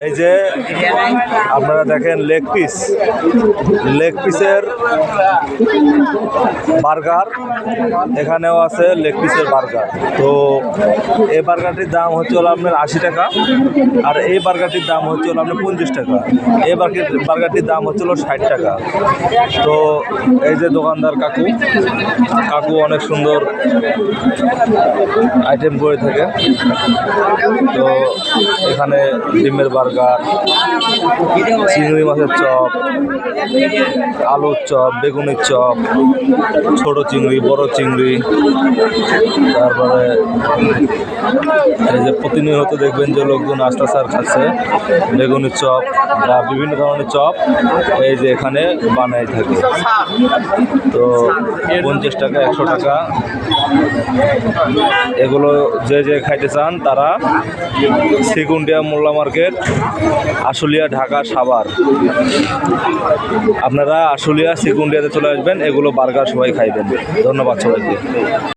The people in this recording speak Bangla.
এই যে আপনারা দেখেন লেগ পিসের বার্গার, এখানেও আছে লেগ পিসের বার্গার। তো এই বার্গারটির দাম হচ্ছে হলো আপনার 80 টাকা, আর এই বার্গারটির দাম হচ্ছে হলো আপনার 50 টাকা। এই বার্গারটির দাম হচ্ছে হলো 60 টাকা। তো এই যে দোকানদার কাকু অনেক সুন্দর আইটেম করে থাকে। তো এখানে ডিমের বার্গার, চিংড়ি মাছের চপ, আলুর চপ, বেগুনের চপ, ছোট চিংড়ি, বড় চিংড়ি, তারপরে এই যে প্রতিনিয়ত দেখবেন যে লোকজন আসতেছে আর খাচ্ছে বেগুনের চপ বা বিভিন্ন ধরনের চপ এই যে এখানে বানাই থাকে। তো 50 টাকা, 100 টাকা, এগুলো যে খাইতে চান তারা সেকুন্ডিয়া মোল্লা মার্কেট, আশুলিয়া, ঢাকা, সাভার, আপনারা আশুলিয়া সেকুন্ডিয়াতে চলে আসবেন। এগুলো বার্গার সবাই খাইবেন। ধন্যবাদ সবাইকে।